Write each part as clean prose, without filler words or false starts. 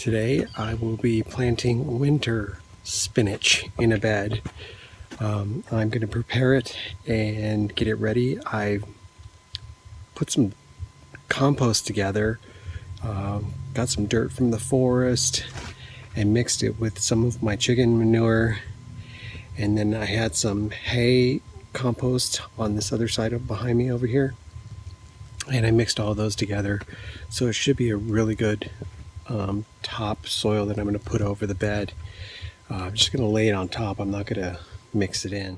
Today I will be planting winter spinach in a bed. I'm going to prepare it and get it ready. I put some compost together, got some dirt from the forest and mixed it with some of my chicken manure, and then I had some hay compost on this other side of behind me over here, and I mixed all those together, so it should be a really good topsoil that I'm going to put over the bed. I'm just going to lay it on top. I'm not going to mix it in.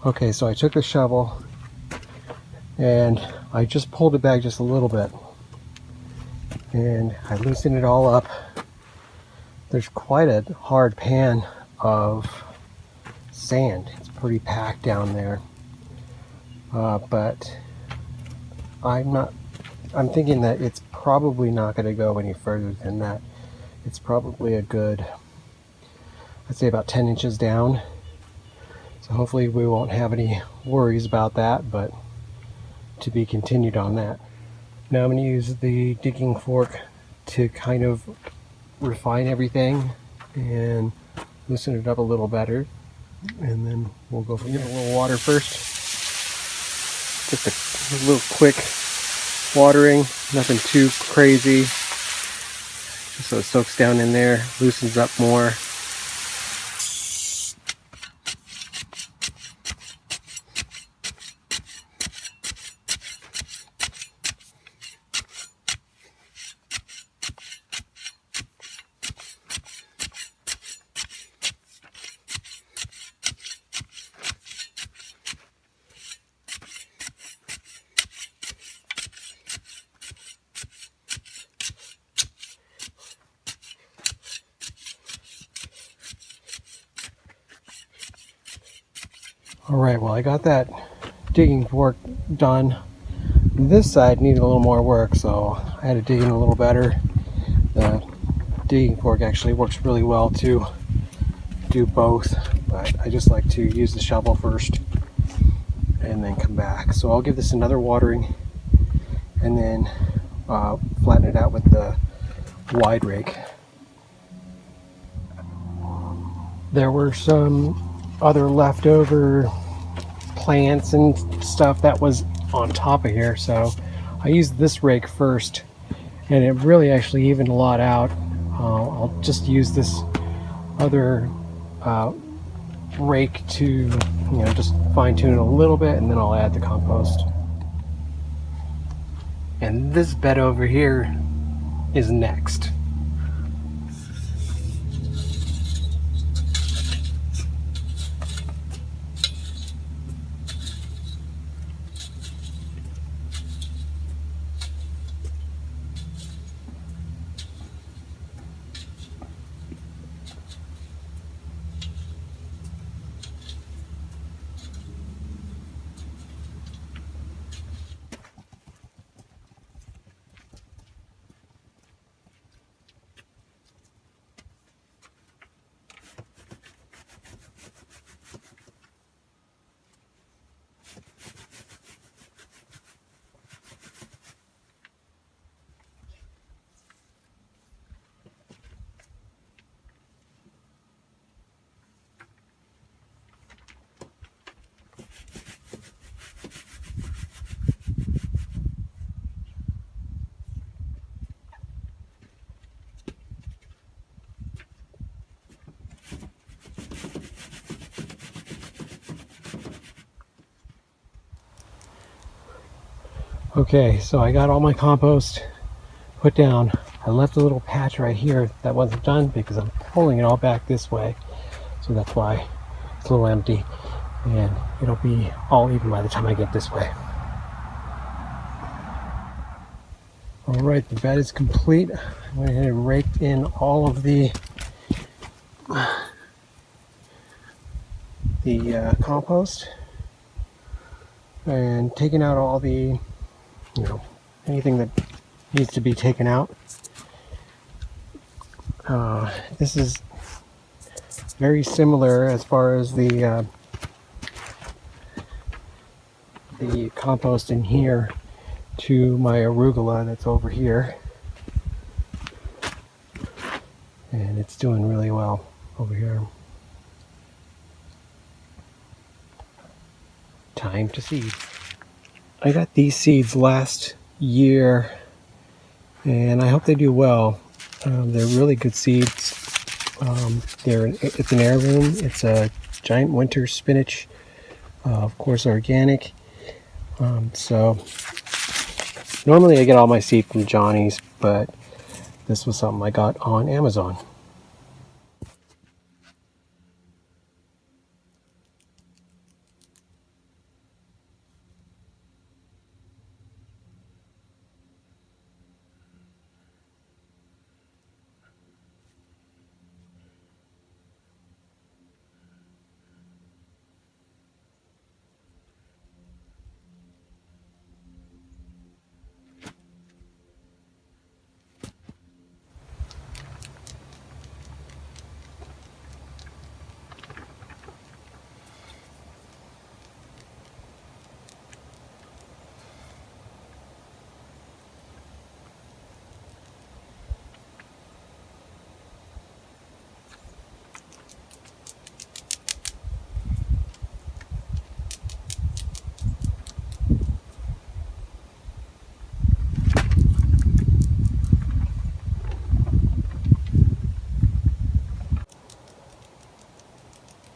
Okay, so I took the shovel and I just pulled it back just a little bit and I loosened it all up. There's quite a hard pan of sand. It's pretty packed down there, but I'm thinking that it's probably not going to go any further than that. It's probably a good, I'd say about 10 inches down. So hopefully we won't have any worries about that, but to be continued on that. Now I'm going to use the digging fork to kind of refine everything and loosen it up a little better, and then we'll go from there. Give it a little water first. Just a little quick watering, nothing too crazy, just so it soaks down in there, loosens up more. Alright, well I got that digging fork done. This side needed a little more work, so I had to dig in a little better. The digging fork actually works really well to do both, but I just like to use the shovel first and then come back. So I'll give this another watering and then flatten it out with the wide rake. There were some other leftover plants and stuff that was on top of here, so I used this rake first and it really actually evened a lot out. I'll just use this other rake to just fine-tune it a little bit, and then I'll add the compost. And this bed over here is next. Okay, so I got all my compost put down. I left a little patch right here that wasn't done because I'm pulling it all back this way. So that's why it's a little empty, and it'll be all even by the time I get this way. All right, the bed is complete. I went ahead and raked in all of the compost and taken out all the, anything that needs to be taken out. This is very similar as far as the compost in here to my arugula that's over here, and it's doing really well over here. Time to seed. I got these seeds last year and I hope they do well. They're really good seeds. It's an heirloom. It's a giant winter spinach, of course organic. So normally I get all my seed from Johnny's, but this was something I got on Amazon.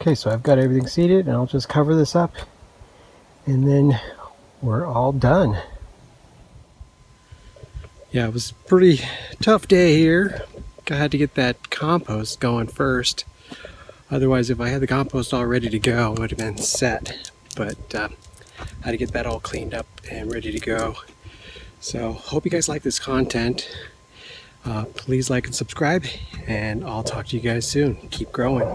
Okay, so I've got everything seeded, and I'll just cover this up and then we're all done. Yeah, it was a pretty tough day here. I had to get that compost going first. Otherwise, if I had the compost all ready to go, it would have been set. But I had to get that all cleaned up and ready to go. So hope you guys like this content. Please like and subscribe, and I'll talk to you guys soon. Keep growing.